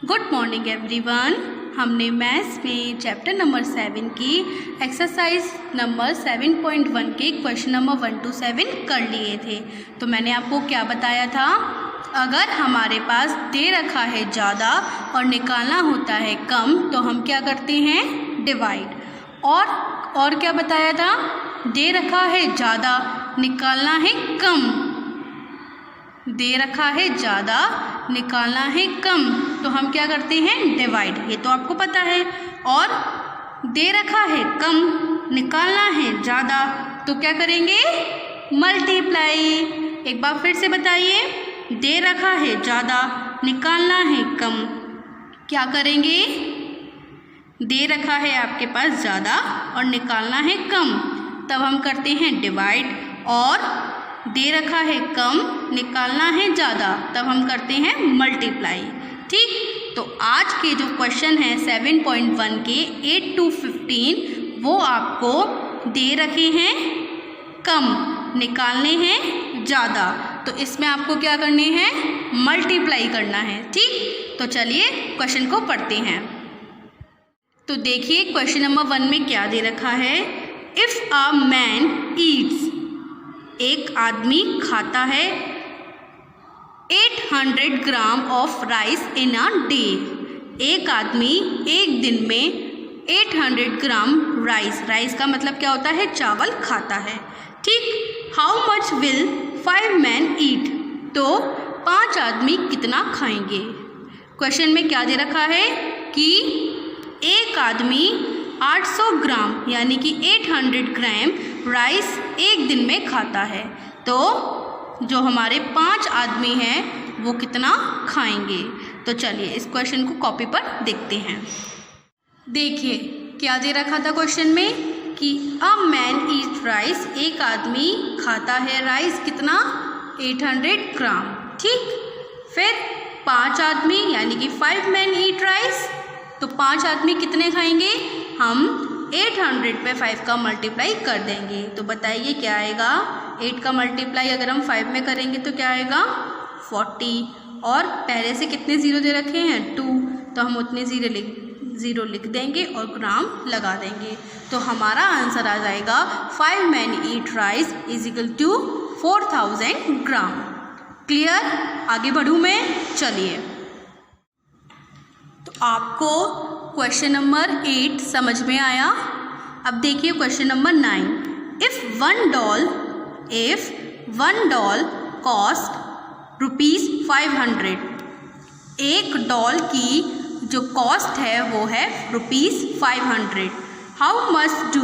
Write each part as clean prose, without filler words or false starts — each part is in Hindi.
Good morning everyone. हमने मैथ्स में चैप्टर नंबर 7 की एक्सरसाइज नंबर 7.1 के क्वेश्चन नंबर 1 to 7 कर लिए थे। तो मैंने आपको क्या बताया था, अगर हमारे पास दे रखा है ज़्यादा और निकालना होता है कम तो हम क्या करते हैं, डिवाइड। और क्या बताया था, दे रखा है ज़्यादा निकालना है कम, दे रखा है ज़्यादा निकालना है कम तो हम क्या करते हैं, डिवाइड। ये तो आपको पता है। और दे रखा है कम निकालना है ज़्यादा तो क्या करेंगे, मल्टीप्लाई। एक बार फिर से बताइए, दे रखा है ज़्यादा निकालना है कम, क्या करेंगे, दे रखा है आपके पास ज़्यादा और निकालना है कम, तब हम करते हैं डिवाइड। और दे रखा है कम निकालना है ज़्यादा तब हम करते हैं मल्टीप्लाई। ठीक, तो आज के जो क्वेश्चन हैं 7.1 के 8 to 15 वो आपको दे रखे हैं कम निकालने हैं ज़्यादा, तो इसमें आपको क्या करने हैं, मल्टीप्लाई करना है। ठीक, तो चलिए क्वेश्चन को पढ़ते हैं। तो देखिए क्वेश्चन नंबर 1 में क्या दे रखा है, इफ़ अ मैन ईट्स, एक आदमी खाता है 800 gram of rice in a day, एक आदमी एक दिन में 800 ग्राम राइस का मतलब क्या होता है, चावल खाता है। ठीक, हाउ मच विल 5 मैन ईट, तो 5 आदमी कितना खाएंगे। क्वेश्चन में क्या दे रखा है कि एक आदमी 800 ग्राम यानी कि 800 ग्राम राइस एक दिन में खाता है, तो जो हमारे 5 आदमी हैं वो कितना खाएंगे। तो चलिए इस क्वेश्चन को कॉपी पर देखते हैं। देखिए क्या दे रखा था क्वेश्चन में कि अ मैन ईट राइस, एक आदमी खाता है राइस कितना, 800 ग्राम। ठीक, फिर 5 आदमी यानी कि 5 मैन ईट राइस, तो 5 आदमी कितने खाएंगे, हम 800 पे 5 का मल्टीप्लाई कर देंगे। तो बताइए क्या आएगा, 8 का मल्टीप्लाई अगर हम 5 में करेंगे तो क्या आएगा, 40। और पहले से कितने ज़ीरो दे रखे हैं, 2, तो हम उतने ज़ीरो लिख देंगे और ग्राम लगा देंगे। तो हमारा आंसर आ जाएगा 5 man eat rice is equal to 4000 gram. Clear, आगे बढ़ूँ मैं, चलिए। तो आपको क्वेश्चन नंबर 8 समझ में आया। अब देखिए question number 9, if one doll cost ₹500, एक डॉल की जो कॉस्ट है वो है ₹500, how much do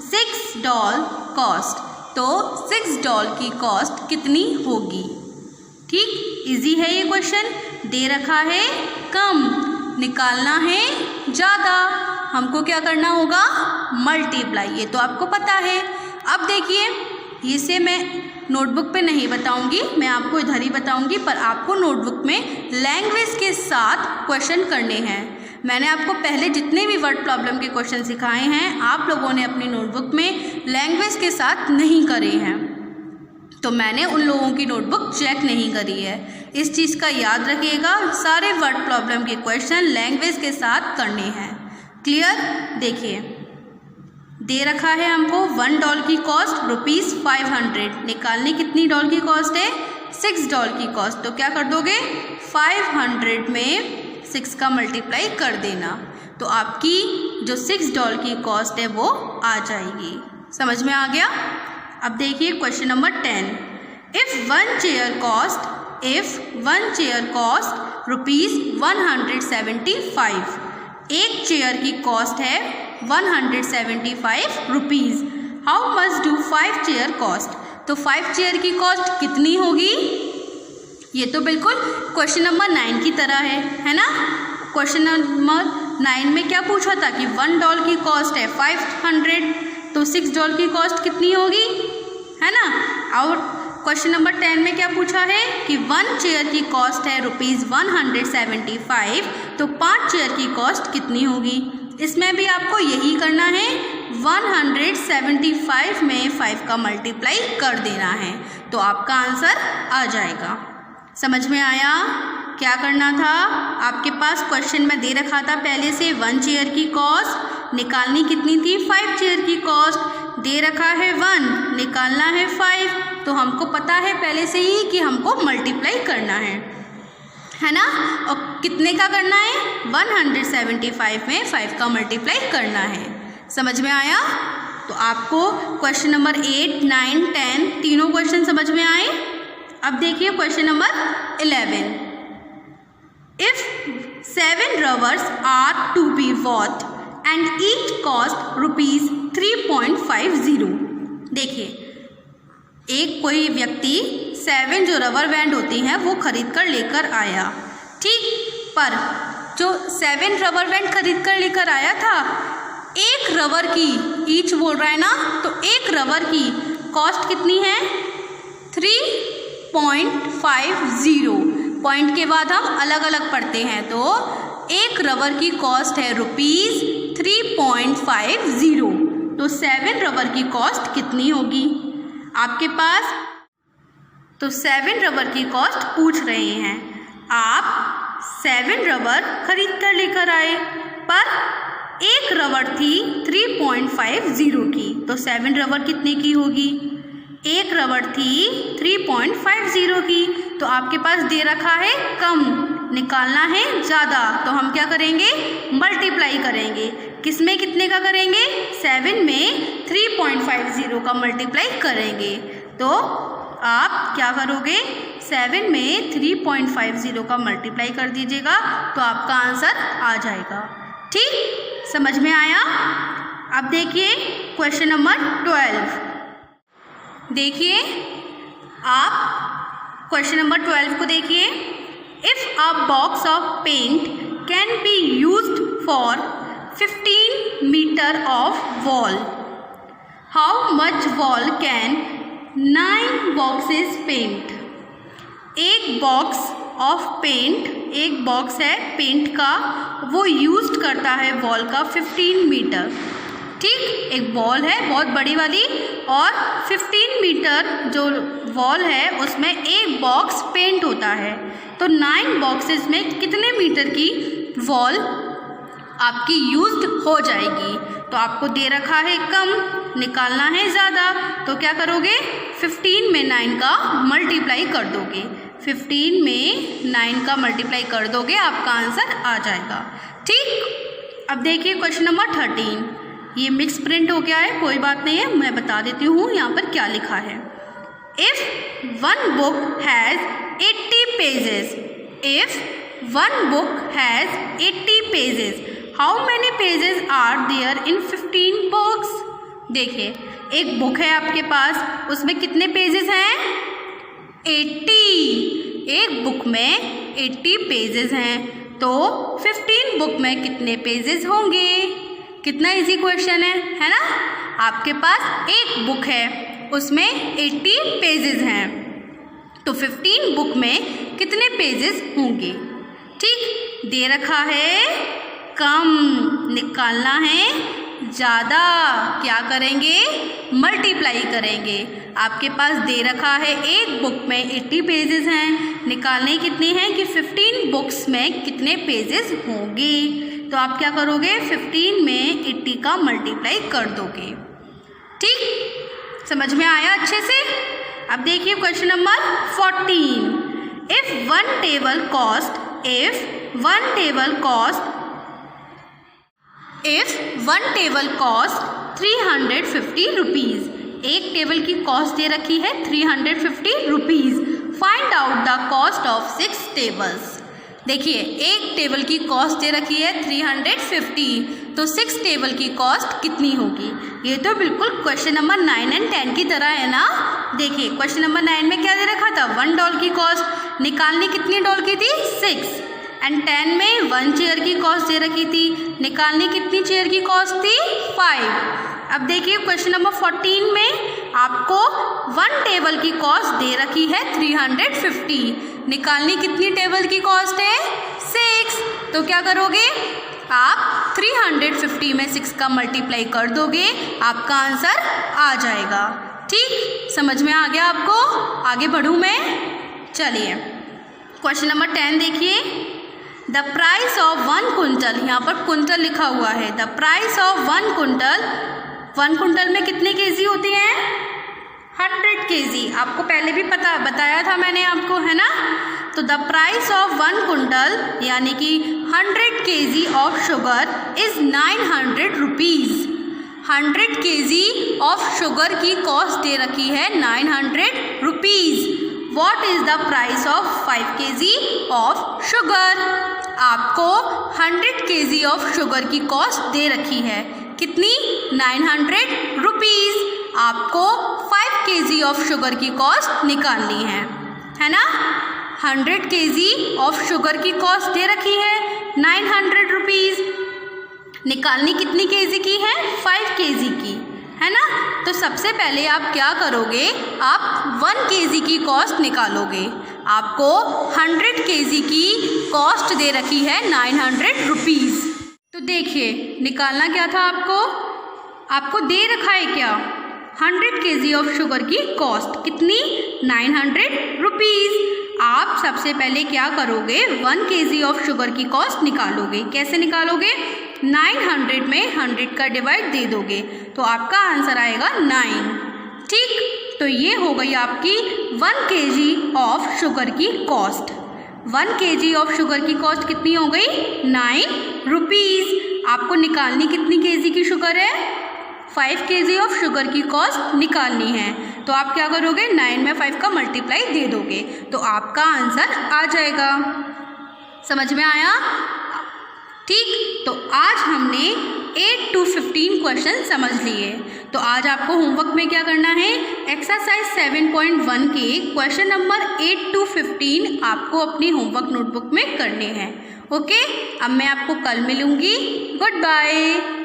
6 doll cost, तो 6 डॉल की कॉस्ट कितनी होगी। ठीक, इजी है ये क्वेश्चन, दे रखा है कम निकालना है ज़्यादा, हमको क्या करना होगा, मल्टीप्लाई। ये तो आपको पता है। अब देखिए इसे मैं नोटबुक पे नहीं बताऊंगी, मैं आपको इधर ही बताऊंगी, पर आपको नोटबुक में लैंग्वेज के साथ क्वेश्चन करने हैं। मैंने आपको पहले जितने भी वर्ड प्रॉब्लम के क्वेश्चन सिखाए हैं आप लोगों ने अपनी नोटबुक में लैंग्वेज के साथ नहीं करे हैं, तो मैंने उन लोगों की नोटबुक चेक नहीं करी है। इस चीज़ का याद रखिएगा, सारे वर्ड प्रॉब्लम के क्वेश्चन लैंग्वेज के साथ करने हैं। क्लियर, देखिए दे रखा है हमको 1 डॉल की कॉस्ट ₹500, निकालने कितनी डॉल की कॉस्ट है, 6 डॉल की कॉस्ट, तो क्या कर दोगे, 500 में 6 का मल्टीप्लाई कर देना, तो आपकी जो 6 डॉल की कॉस्ट है वो आ जाएगी। समझ में आ गया। अब देखिए question number 10, if one chair cost ₹175, एक चेयर की कॉस्ट है 175 rupees, how much do 5 chair cost, तो 5 चेयर की कॉस्ट कितनी होगी। ये तो बिल्कुल क्वेश्चन नंबर 9 की तरह है ना। क्वेश्चन नंबर 9 में क्या पूछा था कि 1 डॉल की कॉस्ट है 500, तो 6 डॉल की कॉस्ट कितनी होगी, है ना। और क्वेश्चन नंबर 10 में क्या पूछा है कि 1 चेयर की कॉस्ट है ₹175, तो 5 चेयर की कॉस्ट कितनी होगी। इसमें भी आपको यही करना है, 175 में 5 का मल्टीप्लाई कर देना है, तो आपका आंसर आ जाएगा। समझ में आया। क्या करना था, आपके पास क्वेश्चन में दे रखा था पहले से 1 चेयर की कॉस्ट निकालनी कितनी थी, 5 चेयर की कॉस्ट दे रखा है 1, निकालना है 5। तो हमको पता है पहले से ही कि हमको मल्टीप्लाई करना है ना। और कितने का करना है, 175 में 5 का मल्टीप्लाई करना है। समझ में आया। तो आपको क्वेश्चन नंबर 8, 9, 10 तीनों क्वेश्चन समझ में आए। अब देखिए question number 11। If 7 rivers are to be bought and each cost rupees 3.50। देखिए एक कोई व्यक्ति 7 जो रबर बैंड होती हैं वो खरीद कर लेकर आया, ठीक। पर जो 7 रबर बैंड खरीद कर लेकर आया था, एक रबर की ईच बोल रहा है ना, तो एक रबर की कॉस्ट कितनी है, 3.50। पॉइंट के बाद हम अलग अलग पढ़ते हैं। तो एक रबर की कॉस्ट है रुपीज़ 3.50। तो 7 रबर की कॉस्ट कितनी होगी आपके पास। तो 7 रबर की कॉस्ट पूछ रहे हैं। आप 7 रबर खरीद कर लेकर आए, पर एक रबर थी 3.50 की। तो 7 रबर कितने की होगी, एक रबर थी 3.50 की। तो आपके पास दे रखा है कम, निकालना है ज़्यादा। तो हम क्या करेंगे, मल्टीप्लाई करेंगे। किस में कितने का करेंगे, 7 में 3.50 का मल्टीप्लाई करेंगे। तो आप क्या करोगे, 7 में 3.50 का मल्टीप्लाई कर दीजिएगा, तो आपका आंसर आ जाएगा। ठीक, समझ में आया। अब देखिए क्वेश्चन नंबर 12। देखिए आप क्वेश्चन नंबर 12 को देखिए। If a box of paint can be used for 15 meter of wall, how much wall can 9 boxes paint. एक बॉक्स ऑफ पेंट, एक बॉक्स है पेंट का, वो यूज्ड करता है वॉल का 15 मीटर। ठीक, एक बॉल है बहुत बड़ी वाली, और 15 मीटर जो वॉल है उसमें एक बॉक्स पेंट होता है। तो 9 बॉक्सेस में कितने मीटर की वॉल आपकी यूज्ड हो जाएगी। तो आपको दे रखा है कम, निकालना है ज़्यादा। तो क्या करोगे, 15 में 9 का मल्टीप्लाई कर दोगे। 15 में 9 का मल्टीप्लाई कर दोगे, आपका आंसर आ जाएगा। ठीक, अब देखिए क्वेश्चन नंबर 13। ये मिक्स प्रिंट हो गया है, कोई बात नहीं है, मैं बता देती हूँ यहाँ पर क्या लिखा है। If one book has 80 pages, if one book has 80 pages, how many pages are there in 15 books. देखिए एक बुक है आपके पास, उसमें कितने पेजेस हैं, 80। एक बुक में 80 पेजेस हैं, तो 15 बुक में कितने पेजेस होंगे। कितना इजी क्वेश्चन है ना। आपके पास एक बुक है, उसमें 80 पेजेस हैं, तो 15 बुक में कितने पेजेस होंगे। ठीक, दे रखा है कम, निकालना है ज़्यादा। क्या करेंगे, मल्टीप्लाई करेंगे। आपके पास दे रखा है एक बुक में 80 पेजेस हैं, निकालने कितने हैं कि 15 बुक्स में कितने पेजेस होंगे। तो आप क्या करोगे, 15 में 80 का मल्टीप्लाई कर दोगे। ठीक, समझ में आया अच्छे से। अब देखिए question number 14। If one table cost 350 rupees, एक टेबल की कॉस्ट दे रखी है 350 rupees. Find out the cost of 6 tables. देखिए एक टेबल की कॉस्ट दे रखी है 350, तो 6 टेबल की कॉस्ट कितनी होगी। ये तो बिल्कुल क्वेश्चन नंबर 9 एंड 10 की तरह है ना। देखिए क्वेश्चन नंबर 9 में क्या दे रखा था, $1 की कॉस्ट, निकालनी कितनी डॉल की थी, 6। एंड 10 में 1 चेयर की कॉस्ट दे रखी थी, निकालनी कितनी चेयर की कॉस्ट थी, 5। अब देखिए क्वेश्चन नंबर 14 में आपको 1 टेबल की कॉस्ट दे रखी है 350, निकालनी कितनी टेबल की कॉस्ट है, 6। तो क्या करोगे, आप 350 में 6 का मल्टीप्लाई कर दोगे, आपका आंसर आ जाएगा। ठीक, समझ में आ गया आपको। आगे बढ़ूँ मैं, चलिए क्वेश्चन नंबर 10 देखिए, द प्राइस ऑफ 1 कुंटल, यहाँ पर कुंटल लिखा हुआ है, the price of 1 quintal, 1 quintal में कितने केजी होते हैं? 100 केजी। आपको पहले भी बताया था मैंने आपको, है ना। तो द प्राइस ऑफ 1 कुंटल यानी कि 100 KG of sugar is 900 rupees. 100 KG of sugar की कॉस्ट दे रखी है 900 rupees. What is the price of 5 KG of sugar? आपको 100 केजी ऑफ शुगर की कॉस्ट दे रखी है, कितनी? 900 रुपीज़। आपको 5 केजी ऑफ शुगर की कॉस्ट निकालनी है ना। 100 केजी ऑफ शुगर की कॉस्ट दे रखी है 900 रुपीज़। निकालनी कितनी केजी की है? 5 केजी की, है ना। तो सबसे पहले आप क्या करोगे, आप 1 केजी की कॉस्ट निकालोगे। आपको 100 केजी की कॉस्ट दे रखी है 900 रुपीज़। तो देखिए निकालना क्या था आपको दे रखा है क्या? 100 केजी ऑफ शुगर की कॉस्ट कितनी? 900 रुपीज़। आप सबसे पहले क्या करोगे, 1 केजी ऑफ शुगर की कॉस्ट निकालोगे। कैसे निकालोगे? 900 में 100 का डिवाइड दे दोगे तो आपका आंसर आएगा 9। ठीक, तो ये हो गई आपकी 1 केजी ऑफ शुगर की कॉस्ट। 1 केजी ऑफ शुगर की कॉस्ट कितनी हो गई? 9 रुपीज़। आपको निकालनी कितनी केजी की शुगर है? 5 केजी ऑफ शुगर की कॉस्ट निकालनी है। तो आप क्या करोगे, 9 में 5 का मल्टीप्लाई दे दोगे तो आपका आंसर आ जाएगा। समझ में आया? ठीक, तो आज हमने 8 to 15 क्वेश्चन समझ लिए। तो आज आपको होमवर्क में क्या करना है, एक्सरसाइज 7.1 के क्वेश्चन नंबर 8 to 15 आपको अपनी होमवर्क नोटबुक में करने हैं। ओके, अब मैं आपको कल मिलूँगी। Good bye.